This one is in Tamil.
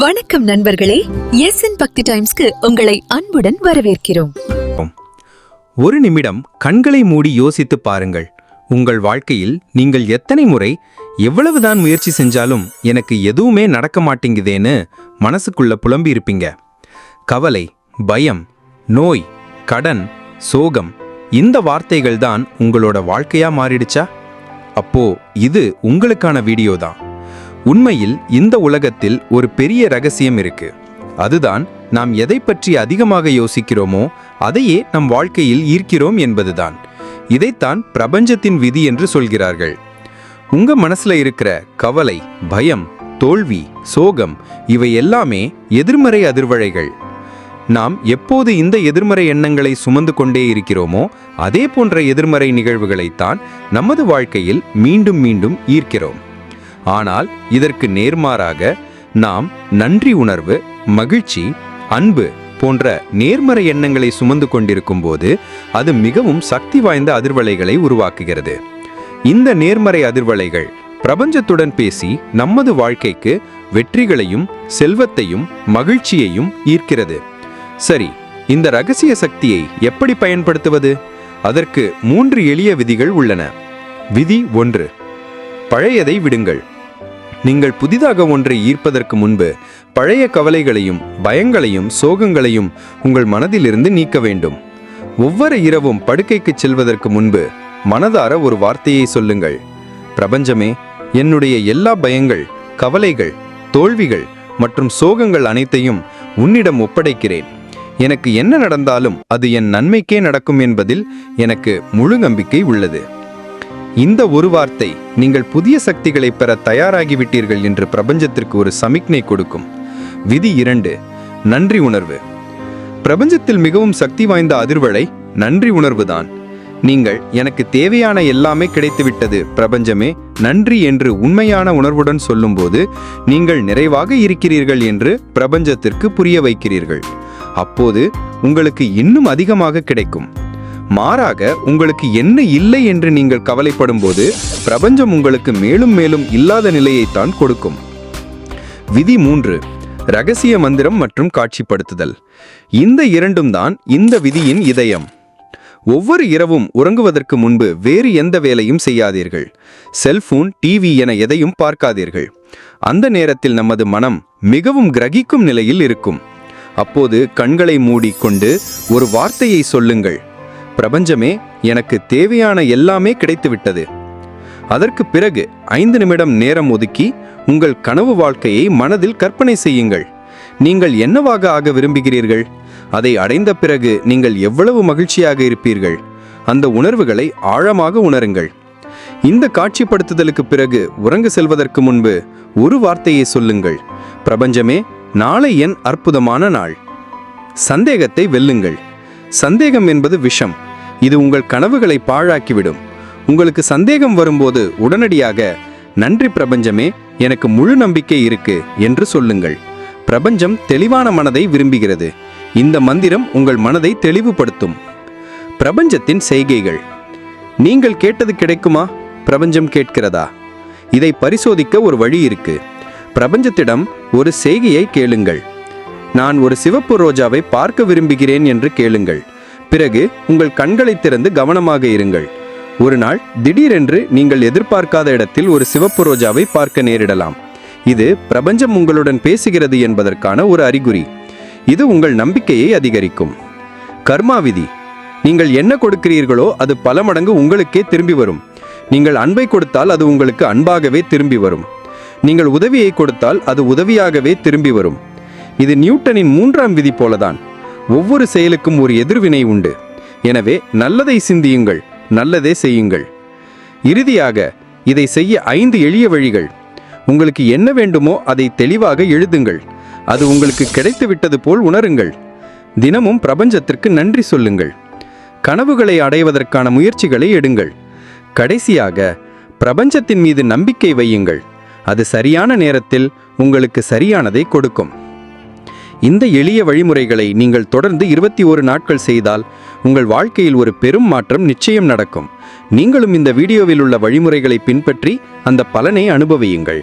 வணக்கம் நண்பர்களே, எஸ்என் பக்தி டைம்ஸ்க்கு உங்களை அன்புடன் வரவேற்கிறோம். ஒரு நிமிடம் கண்களை மூடி யோசித்து பாருங்கள். உங்கள் வாழ்க்கையில் நீங்கள் எத்தனை முறை எவ்வளவுதான் முயற்சி செஞ்சாலும் எனக்கு எதுவுமே நடக்க மாட்டேங்குதேன்னு மனசுக்குள்ள புலம்பி இருப்பீங்க. கவலை, பயம், நோய், கடன், சோகம், இந்த வார்த்தைகள் தான் உங்களோட வாழ்க்கையா மாறிடுச்சா? அப்போ இது உங்களுக்கான வீடியோ தான். உண்மையில் இந்த உலகத்தில் ஒரு பெரிய ரகசியம் இருக்கு. அதுதான் நாம் எதை பற்றி அதிகமாக யோசிக்கிறோமோ அதையே நம் வாழ்க்கையில் ஈர்க்கிறோம் என்பதுதான். இதைத்தான் பிரபஞ்சத்தின் விதி என்று சொல்கிறார்கள். உங்க மனசுல இருக்கிற கவலை, பயம், தோல்வி, சோகம் இவை எல்லாமே எதிர்மறை அதிர்வலைகள். நாம் எப்போது இந்த எதிர்மறை எண்ணங்களை சுமந்து கொண்டே இருக்கிறோமோ அதே போன்ற எதிர்மறை நிகழ்வுகளைத்தான் நமது வாழ்க்கையில் மீண்டும் மீண்டும் ஈர்க்கிறோம். ஆனால் இதற்கு நேர்மாறாக நாம் நன்றி உணர்வு, மகிழ்ச்சி, அன்பு போன்ற நேர்மறை எண்ணங்களை சுமந்து கொண்டிருக்கும் போது அது மிகவும் சக்தி வாய்ந்த அதிர்வலைகளை உருவாக்குகிறது. இந்த நேர்மறை அதிர்வலைகள் பிரபஞ்சத்துடன் பேசி நமது வாழ்க்கைக்கு வெற்றிகளையும் செல்வத்தையும் மகிழ்ச்சியையும் ஈர்க்கிறது. சரி, இந்த ரகசிய சக்தியை எப்படி பயன்படுத்துவது? அதற்கு 3 எளிய விதிகள் உள்ளன. விதி 1: பழையதை விடுங்கள். நீங்கள் புதிதாக ஒன்றை ஈர்ப்பதற்கு முன்பு பழைய கவலைகளையும் பயங்களையும் சோகங்களையும் உங்கள் மனதிலிருந்து நீக்க வேண்டும். ஒவ்வொரு இரவும் படுக்கைக்கு செல்வதற்கு முன்பு மனதார ஒரு வார்த்தையை சொல்லுங்கள். பிரபஞ்சமே, என்னுடைய எல்லா பயங்கள், கவலைகள், தோல்விகள் மற்றும் சோகங்கள் அனைத்தையும் உன்னிடம் ஒப்படைக்கிறேன். எனக்கு என்ன நடந்தாலும் அது என் நன்மைக்கே நடக்கும் என்பதில் எனக்கு முழு நம்பிக்கை உள்ளது. இந்த ஒரு வார்த்தை நீங்கள் புதிய சக்திகளை பெற தயாராகிவிட்டீர்கள் என்று பிரபஞ்சத்திற்கு ஒரு சமிக்ஞை கொடுக்கும். விதி 2: நன்றி உணர்வு. பிரபஞ்சத்தில் மிகவும் சக்தி வாய்ந்த அதிர்வலை நன்றி உணர்வுதான். நீங்கள் எனக்கு தேவையான எல்லாமே கிடைத்துவிட்டது பிரபஞ்சமே, நன்றி என்று உண்மையான உணர்வுடன் சொல்லும்போது நீங்கள் நிறைவாக இருக்கிறீர்கள் என்று பிரபஞ்சத்திற்கு புரிய வைக்கிறீர்கள். அப்போது உங்களுக்கு இன்னும் அதிகமாக கிடைக்கும். மாறாக உங்களுக்கு என்ன இல்லை என்று நீங்கள் கவலைப்படும் போது பிரபஞ்சம் உங்களுக்கு மேலும் மேலும் இல்லாத நிலையைத்தான் கொடுக்கும். விதி 3: ரகசிய மந்திரம் மற்றும் காட்சிப்படுத்துதல். இந்த இரண்டும் தான் இந்த விதியின் இதயம். ஒவ்வொரு இரவும் உறங்குவதற்கு முன்பு வேறு எந்த வேலையும் செய்யாதீர்கள். செல்போன், டிவி என எதையும் பார்க்காதீர்கள். அந்த நேரத்தில் நமது மனம் மிகவும் கிரகிக்கும் நிலையில் இருக்கும். அப்போது கண்களை மூடிக்கொண்டு ஒரு வார்த்தையை சொல்லுங்கள். பிரபஞ்சமே, எனக்கு தேவையான எல்லாமே கிடைத்துவிட்டது. அதற்கு பிறகு 5 நிமிடம் நேரம் ஒதுக்கி உங்கள் கனவு வாழ்க்கையை மனதில் கற்பனை செய்யுங்கள். நீங்கள் என்னவாக ஆக விரும்புகிறீர்கள்? அதை அடைந்த பிறகு நீங்கள் எவ்வளவு மகிழ்ச்சியாக இருப்பீர்கள்? அந்த உணர்வுகளை ஆழமாக உணருங்கள். இந்த காட்சிப்படுத்துதலுக்கு பிறகு உறங்க செல்வதற்கு முன்பு ஒரு வார்த்தையை சொல்லுங்கள். பிரபஞ்சமே, நாளை என் அற்புதமான நாள். சந்தேகத்தை வெல்லுங்கள். சந்தேகம் என்பது விஷம். இது உங்கள் கனவுகளை பாழாக்கிவிடும். உங்களுக்கு சந்தேகம் வரும்போது உடனடியாக நன்றி பிரபஞ்சமே, எனக்கு முழு நம்பிக்கை இருக்கு என்று சொல்லுங்கள். பிரபஞ்சம் தெளிவான மனதை விரும்புகிறது. இந்த மந்திரம் உங்கள் மனதை தெளிவுபடுத்தும். பிரபஞ்சத்தின் செய்கைகள். நீங்கள் கேட்டது கிடைக்குமா? பிரபஞ்சம் கேட்கிறதா? இதை பரிசோதிக்க ஒரு வழி இருக்கு. பிரபஞ்சத்திடம் ஒரு செய்கையை கேளுங்கள். நான் ஒரு சிவப்பு ரோஜாவை பார்க்க விரும்புகிறேன் என்று கேளுங்கள். பிறகு உங்கள் கண்களை திறந்து கவனமாக இருங்கள். ஒரு நாள் திடீரென்று நீங்கள் எதிர்பார்க்காத இடத்தில் ஒரு சிவப்பு ரோஜாவை பார்க்க நேரிடலாம். இது பிரபஞ்சம் உங்களுடன் பேசுகிறது என்பதற்கான ஒரு அறிகுறி. இது உங்கள் நம்பிக்கையை அதிகரிக்கும். கர்மா விதி. நீங்கள் என்ன கொடுக்கிறீர்களோ அது பல மடங்கு உங்களுக்கே திரும்பி வரும். நீங்கள் அன்பை கொடுத்தால் அது உங்களுக்கு அன்பாகவே திரும்பி வரும். நீங்கள் உதவியை கொடுத்தால் அது உதவியாகவே திரும்பி வரும். இது நியூட்டனின் 3ஆம் விதி போலதான். ஒவ்வொரு செயலுக்கும் ஒரு எதிர்வினை உண்டு. எனவே நல்லதை சிந்தியுங்கள், நல்லதே செய்யுங்கள். இறுதியாக இதை செய்ய 5 எளிய வழிகள். உங்களுக்கு என்ன வேண்டுமோ அதை தெளிவாக எழுதுங்கள். அது உங்களுக்கு கிடைத்துவிட்டது போல் உணருங்கள். தினமும் பிரபஞ்சத்திற்கு நன்றி சொல்லுங்கள். கனவுகளை அடைவதற்கான முயற்சிகளை எடுங்கள். கடைசியாக பிரபஞ்சத்தின் மீது நம்பிக்கை வையுங்கள். அது சரியான நேரத்தில் உங்களுக்கு சரியானதை கொடுக்கும். இந்த எளிய வழிமுறைகளை நீங்கள் தொடர்ந்து 21 நாட்கள் செய்தால் உங்கள் வாழ்க்கையில் ஒரு பெரும் மாற்றம் நிச்சயம் நடக்கும். நீங்களும் இந்த வீடியோவில் உள்ள வழிமுறைகளை பின்பற்றி அந்த பலனை அனுபவியுங்கள்.